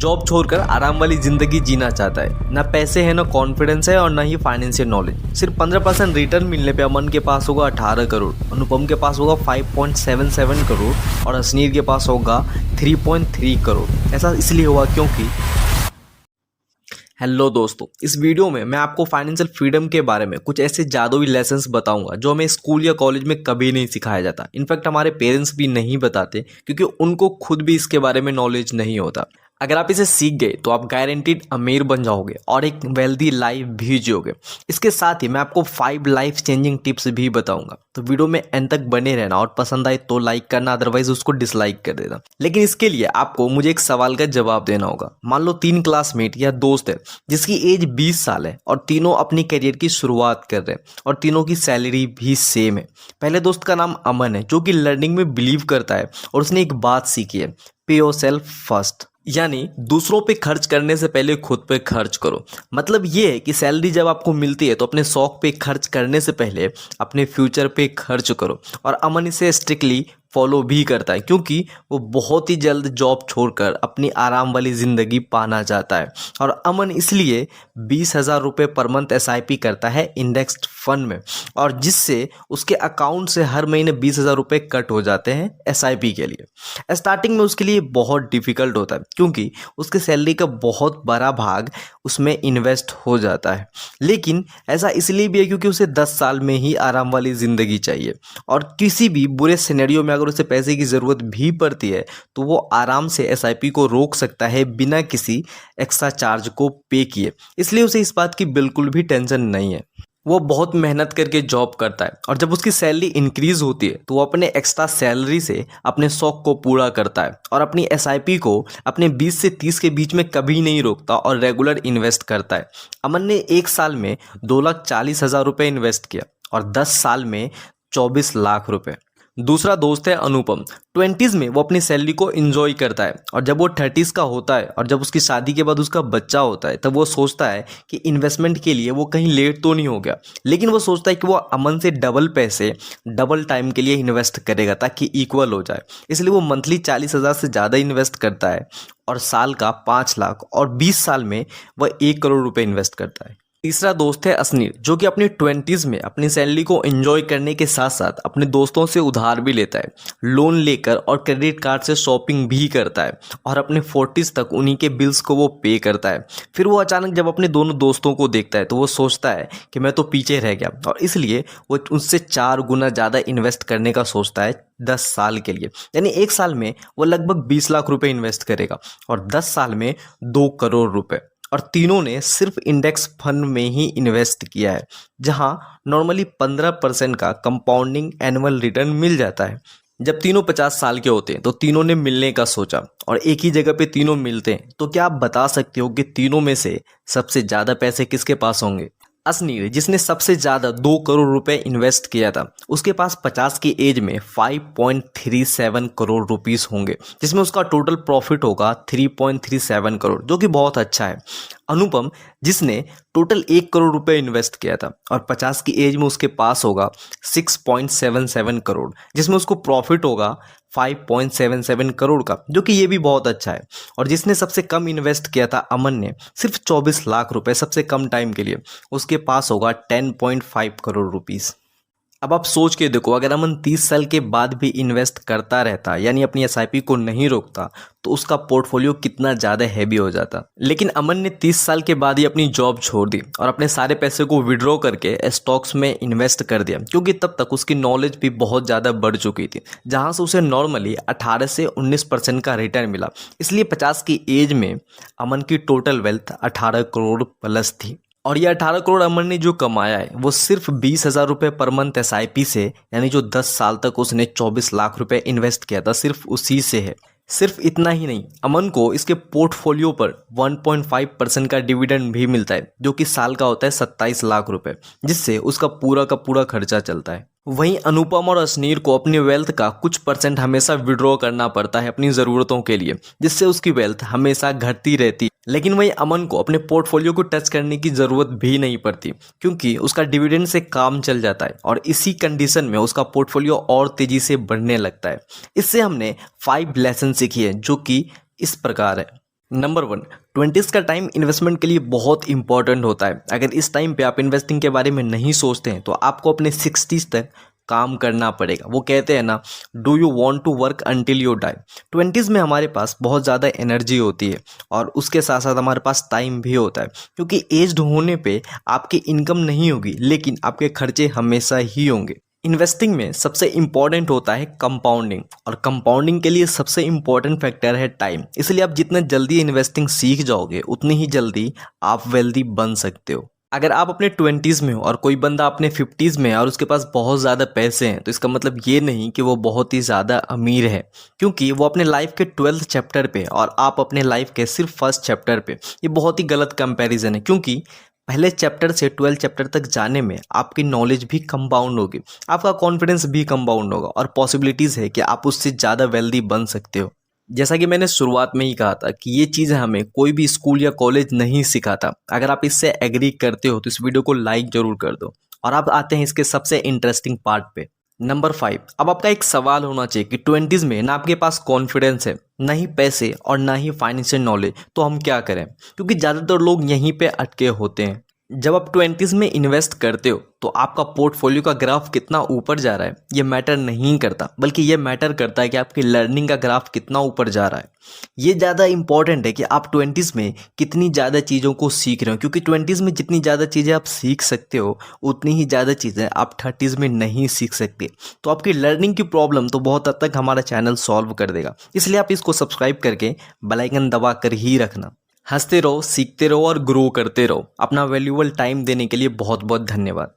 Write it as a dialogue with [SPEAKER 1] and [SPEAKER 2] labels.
[SPEAKER 1] Job छोड़कर आराम वाली जिंदगी जीना चाहता है। ना पैसे हैं, ना कॉन्फिडेंस है और ना ही फाइनेंशियल नॉलेज। सिर्फ 15% रिटर्न मिलने पे अमन के पास होगा 18 करोड़, अनुपम के पास होगा 5.77 करोड़ और असनीर के पास होगा 3.3 करोड़। ऐसा इसलिए हुआ क्योंकि हेलो दोस्तों, इस वीडियो में मैं आपको फाइनेंशियल फ्रीडम के बारे में कुछ ऐसे जादुई लेसन्स बताऊंगा जो हमें स्कूल या कॉलेज में कभी नहीं सिखाया जाता। इनफैक्ट हमारे पेरेंट्स भी नहीं बताते क्योंकि उनको खुद भी इसके बारे में नॉलेज नहीं होता। अगर आप इसे सीख गए तो आप गारंटीड अमीर बन जाओगे और एक वेल्दी लाइफ भी जियोगे। इसके साथ ही मैं आपको 5 लाइफ चेंजिंग टिप्स भी बताऊंगा। तो वीडियो में एंड तक बने रहना और पसंद आए तो लाइक करना, अदरवाइज उसको डिसलाइक कर देना। लेकिन इसके लिए आपको मुझे एक सवाल का जवाब देना होगा। मान लो 3 क्लासमेट या दोस्त है जिसकी एज 20 साल है और तीनों अपनी करियर की शुरुआत कर रहे हैं और तीनों की सैलरी भी सेम है। पहले दोस्त का नाम अमन है जो कि लर्निंग में बिलीव करता है और उसने एक बात सीखी है, पे योरसेल्फ फर्स्ट, यानी दूसरों पे खर्च करने से पहले खुद पे खर्च करो। मतलब ये है कि सैलरी जब आपको मिलती है तो अपने शौक पे खर्च करने से पहले अपने फ्यूचर पे खर्च करो। और अमन इसे स्ट्रिक्टली फॉलो भी करता है क्योंकि वो बहुत ही जल्द जॉब छोड़कर अपनी आराम वाली ज़िंदगी पाना चाहता है। और अमन इसलिए 20,000 रुपये पर मंथ SIP करता है इंडेक्स्ड फंड में, और जिससे उसके अकाउंट से हर महीने 20,000 रुपये कट हो जाते हैं SIP के लिए। स्टार्टिंग में उसके लिए बहुत डिफ़िकल्ट होता है क्योंकि उसके सैलरी का बहुत बड़ा भाग उसमें इन्वेस्ट हो जाता है। लेकिन ऐसा इसलिए भी है क्योंकि उसे 10 साल में ही आराम वाली ज़िंदगी चाहिए और किसी भी बुरे सिनेरियो में अगर उसे पैसे की ज़रूरत भी पड़ती है तो वो आराम से SIP को रोक सकता है बिना किसी एक्स्ट्रा चार्ज को पे किए। इसलिए उसे इस बात की बिल्कुल भी टेंशन नहीं है। वो बहुत मेहनत करके जॉब करता है और जब उसकी सैलरी इंक्रीज़ होती है तो वो अपने एक्स्ट्रा सैलरी से अपने शौक को पूरा करता है और अपनी SIP को अपने 20 से 30 के बीच में कभी नहीं रोकता और रेगुलर इन्वेस्ट करता है। अमन ने 1 साल में 2,40,000 रुपये इन्वेस्ट किया और 10 साल में 24 लाख रुपए। दूसरा दोस्त है अनुपम। 20s में वो अपनी सैलरी को एंजॉय करता है और जब वो 30s का होता है और जब उसकी शादी के बाद उसका बच्चा होता है तब वो सोचता है कि इन्वेस्टमेंट के लिए वो कहीं लेट तो नहीं हो गया। लेकिन वो सोचता है कि वो अमन से डबल पैसे डबल टाइम के लिए इन्वेस्ट करेगा ताकि इक्वल हो जाए। इसलिए वो मंथली 40,000 से ज़्यादा इन्वेस्ट करता है और साल का 5 लाख और 20 साल में वह 1 करोड़ रुपये इन्वेस्ट करता है। तीसरा दोस्त है असनीर जो कि अपनी 20s में अपनी सैलरी को एंजॉय करने के साथ साथ अपने दोस्तों से उधार भी लेता है, लोन लेकर और क्रेडिट कार्ड से शॉपिंग भी करता है और अपने 40s तक उन्हीं के बिल्स को वो पे करता है। फिर वो अचानक जब अपने दोनों दोस्तों को देखता है तो वो सोचता है कि मैं तो पीछे रह गया और इसलिए वो उनसे 4 गुना ज़्यादा इन्वेस्ट करने का सोचता है 10 साल के लिए। यानी 1 साल में वो लगभग 20 लाख रुपए इन्वेस्ट करेगा और 10 साल में 2 करोड़ रुपए। और तीनों ने सिर्फ इंडेक्स फंड में ही इन्वेस्ट किया है जहां नॉर्मली 15% का कंपाउंडिंग एनुअल रिटर्न मिल जाता है। जब तीनों 50 साल के होते हैं तो तीनों ने मिलने का सोचा और एक ही जगह पे तीनों मिलते हैं। तो क्या आप बता सकते हो कि तीनों में से सबसे ज़्यादा पैसे किसके पास होंगे? असनीर जिसने सबसे ज़्यादा 2 करोड़ रुपए इन्वेस्ट किया था उसके पास 50 की एज में 5.37 करोड़ रुपीस होंगे, जिसमें उसका टोटल प्रॉफिट होगा 3.37 करोड़, जो कि बहुत अच्छा है। अनुपम जिसने टोटल 1 करोड़ रुपए इन्वेस्ट किया था और 50 की एज में उसके पास होगा 6.77 करोड़, जिसमें उसको प्रॉफिट होगा 5.77 करोड़ का, जो कि ये भी बहुत अच्छा है। और जिसने सबसे कम इन्वेस्ट किया था अमन ने सिर्फ 24 लाख रुपए सबसे कम टाइम के लिए, उसके पास होगा 10.5 करोड़ रुपीस। अब आप सोच के देखो, अगर अमन 30 साल के बाद भी इन्वेस्ट करता रहता यानी अपनी SIP को नहीं रोकता तो उसका पोर्टफोलियो कितना ज़्यादा हैवी हो जाता। लेकिन अमन ने 30 साल के बाद ही अपनी जॉब छोड़ दी और अपने सारे पैसे को विड्रॉ करके स्टॉक्स में इन्वेस्ट कर दिया क्योंकि तब तक उसकी नॉलेज भी बहुत ज़्यादा बढ़ चुकी थी, जहाँ से उसे नॉर्मली 18 से 19% का रिटर्न मिला। इसलिए 50 की एज में अमन की टोटल वेल्थ 18 करोड़ प्लस थी। और ये 18 करोड़ अमन ने जो कमाया है वो सिर्फ 20,000 रुपये पर मंथ SIP से, यानी जो 10 साल तक उसने 24 लाख रुपए इन्वेस्ट किया था सिर्फ उसी से है। सिर्फ इतना ही नहीं, अमन को इसके पोर्टफोलियो पर 1.5% का डिविडेंड भी मिलता है जो कि साल का होता है 27 लाख रुपए, जिससे उसका पूरा का पूरा खर्चा चलता है। वहीं अनुपम और असनीर को अपनी वेल्थ का कुछ % हमेशा विड्रॉ करना पड़ता है अपनी ज़रूरतों के लिए, जिससे उसकी वेल्थ हमेशा घटती रहती। लेकिन वहीं अमन को अपने पोर्टफोलियो को टच करने की ज़रूरत भी नहीं पड़ती क्योंकि उसका डिविडेंड से काम चल जाता है और इसी कंडीशन में उसका पोर्टफोलियो और तेज़ी से बढ़ने लगता है। इससे हमने 5 लेसन सीखी है जो कि इस प्रकार है। नंबर 1, 20s का टाइम इन्वेस्टमेंट के लिए बहुत इंपॉर्टेंट होता है। अगर इस टाइम पे आप इन्वेस्टिंग के बारे में नहीं सोचते हैं तो आपको अपने 60s तक काम करना पड़ेगा। वो कहते हैं ना, do you want to work until you die. 20s में हमारे पास बहुत ज़्यादा एनर्जी होती है और उसके साथ साथ हमारे पास टाइम भी होता है, क्योंकि एज्ड होने पे आपकी इनकम नहीं होगी लेकिन आपके खर्चे हमेशा ही होंगे। इन्वेस्टिंग में सबसे इम्पॉर्टेंट होता है कंपाउंडिंग, और कंपाउंडिंग के लिए सबसे इम्पॉर्टेंट फैक्टर है टाइम। इसलिए आप जितना जल्दी इन्वेस्टिंग सीख जाओगे उतनी ही जल्दी आप वेल्दी बन सकते हो। अगर आप अपने 20s में हो और कोई बंदा अपने 50s में है और उसके पास बहुत ज़्यादा पैसे हैं, तो इसका मतलब ये नहीं कि वो बहुत ही ज़्यादा अमीर है, क्योंकि वो अपने लाइफ के 12th चैप्टर पे और आप अपने लाइफ के सिर्फ फर्स्ट चैप्टर पे। ये बहुत ही गलत कंपैरिजन है, क्योंकि पहले चैप्टर से 12 चैप्टर तक जाने में आपकी नॉलेज भी कंपाउंड होगी, आपका कॉन्फिडेंस भी कंपाउंड होगा और पॉसिबिलिटीज़ है कि आप उससे ज़्यादा वेल्दी बन सकते हो। जैसा कि मैंने शुरुआत में ही कहा था कि ये चीज़ें हमें कोई भी स्कूल या कॉलेज नहीं सिखाता। अगर आप इससे एग्री करते हो तो इस वीडियो को लाइक ज़रूर कर दो। और अब आते हैं इसके सबसे इंटरेस्टिंग पार्ट पे। नंबर 5, अब आपका एक सवाल होना चाहिए कि 20s में ना आपके पास कॉन्फिडेंस है, ना ही पैसे और ना ही फाइनेंशियल नॉलेज, तो हम क्या करें? क्योंकि ज़्यादातर लोग यहीं पे अटके होते हैं। जब आप 20s में इन्वेस्ट करते हो तो आपका पोर्टफोलियो का ग्राफ कितना ऊपर जा रहा है ये मैटर नहीं करता, बल्कि ये मैटर करता है कि आपकी लर्निंग का ग्राफ कितना ऊपर जा रहा है। ये ज़्यादा इंपॉर्टेंट है कि आप 20s में कितनी ज़्यादा चीज़ों को सीख रहे हो, क्योंकि 20s में जितनी ज़्यादा चीज़ें आप सीख सकते हो उतनी ही ज़्यादा चीज़ें आप 30s में नहीं सीख सकते। तो आपकी लर्निंग की प्रॉब्लम तो बहुत हद तक हमारा चैनल सॉल्व कर देगा, इसलिए आप इसको सब्सक्राइब करके बेल आइकन दबा कर ही रखना। हंसते रहो, सीखते रहो और ग्रो करते रहो। अपना वैल्यूएबल टाइम देने के लिए बहुत बहुत धन्यवाद।